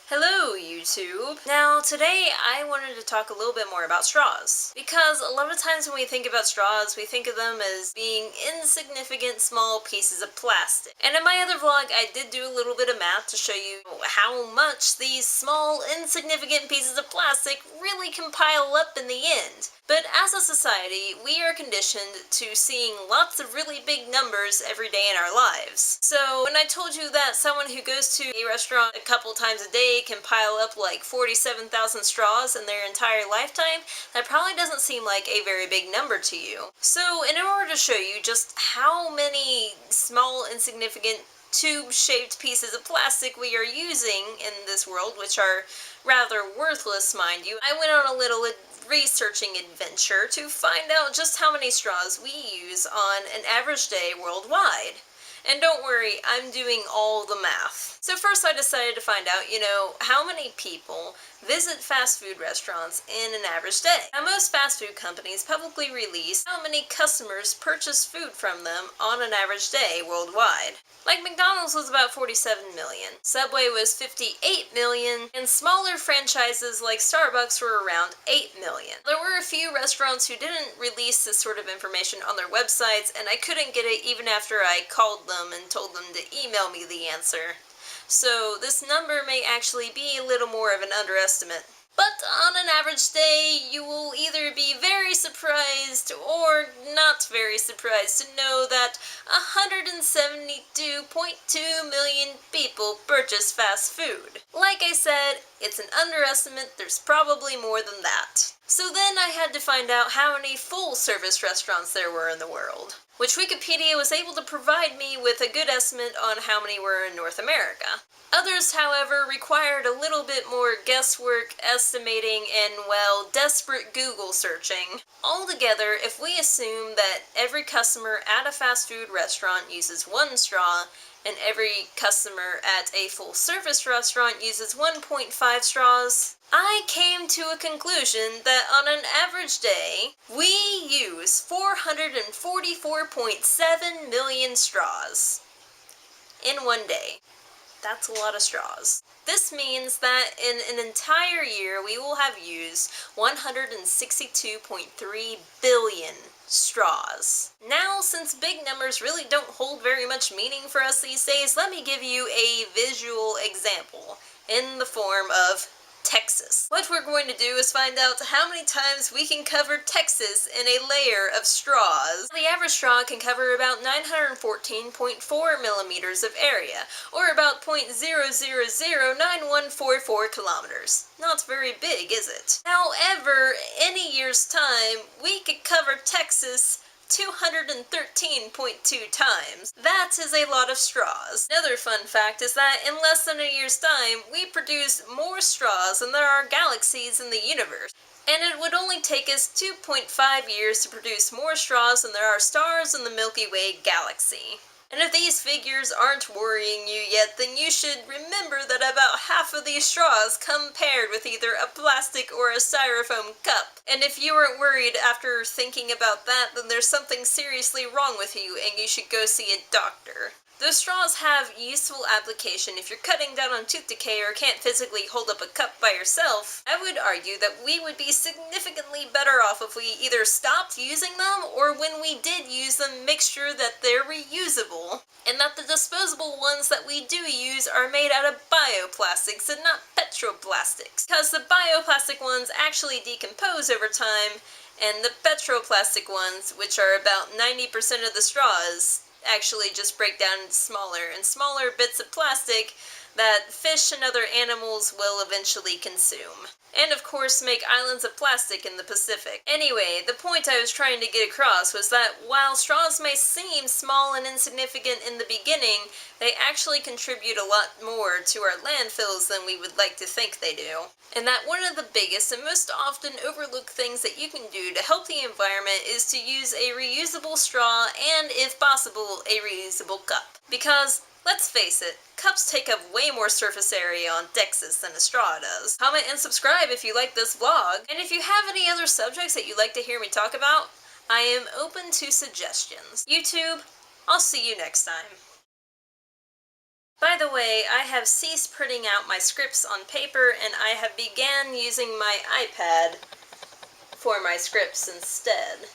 Hello, YouTube! Now, today I wanted to talk a little bit more about straws. Because a lot of times when we think about straws, we think of them as being insignificant small pieces of plastic. And in my other vlog, I did do a little bit of math to show you how much these small, insignificant pieces of plastic really can pile up in the end. But as a society, we are conditioned to seeing lots of really big numbers every day in our lives. So when I told you that someone who goes to a restaurant a couple times a day can pile up like 47,000 straws in their entire lifetime, that probably doesn't seem like a very big number to you. So in order to show you just how many small, insignificant tube-shaped pieces of plastic we are using in this world, which are rather worthless, mind you, I went on a little researching adventure to find out just how many straws we use on an average day worldwide. And don't worry, I'm doing all the math. So first I decided to find out, how many people visit fast food restaurants in an average day. Now most fast food companies publicly release how many customers purchase food from them on an average day worldwide. Like McDonald's was about 47 million, Subway was 58 million, and smaller franchises like Starbucks were around 8 million. There were a few restaurants who didn't release this sort of information on their websites, and I couldn't get it even after I called them and told them to email me the answer. So this number may actually be a little more of an underestimate. But on an average day, you will either be very surprised or not very surprised to know that 172.2 million people purchase fast food. Like I said, it's an underestimate, there's probably more than that. So then I had to find out how many full-service restaurants there were in the world, which Wikipedia was able to provide me with a good estimate on how many were in North America. Others, however, required a little bit more guesswork, estimating, and, well, desperate Google searching. Altogether, if we assume that every customer at a fast food restaurant uses one straw, and every customer at a full-service restaurant uses 1.5 straws, I came to a conclusion that on an average day, we use 444.7 million straws in one day. That's a lot of straws. This means that in an entire year we will have used 162.3 billion straws. Now, since big numbers really don't hold very much meaning for us these days, let me give you a visual example in the form of Texas. What we're going to do is find out how many times we can cover Texas in a layer of straws. The average straw can cover about 914.4 millimeters of area, or about 0.0009144 kilometers. Not very big, is it? However, in a year's time, we could cover Texas 213.2 times. That is a lot of straws. Another fun fact is that in less than a year's time, we produce more straws than there are galaxies in the universe. And it would only take us 2.5 years to produce more straws than there are stars in the Milky Way galaxy. And if these figures aren't worrying you yet, then you should remember that about half of these straws come paired with either a plastic or a styrofoam cup. And if you weren't worried after thinking about that, then there's something seriously wrong with you and you should go see a doctor. Those straws have useful application if you're cutting down on tooth decay or can't physically hold up a cup by yourself. I would argue that we would be significantly better off if we either stopped using them or when we did use them, make sure that they're reusable. And that the disposable ones that we do use are made out of bioplastics and not petroplastics. Because the bioplastic ones actually decompose over time, and the petroplastic ones, which are about 90% of the straws, actually just break down into smaller and smaller bits of plastic that fish and other animals will eventually consume. And of course make islands of plastic in the Pacific. Anyway, the point I was trying to get across was that while straws may seem small and insignificant in the beginning, they actually contribute a lot more to our landfills than we would like to think they do. And that one of the biggest and most often overlooked things that you can do to help the environment is to use a reusable straw and, if possible, a reusable cup. Because let's face it, cups take up way more surface area on Texas than a straw does. Comment and subscribe if you like this vlog, and if you have any other subjects that you'd like to hear me talk about, I am open to suggestions. YouTube, I'll see you next time. By the way, I have ceased printing out my scripts on paper and I have began using my iPad for my scripts instead.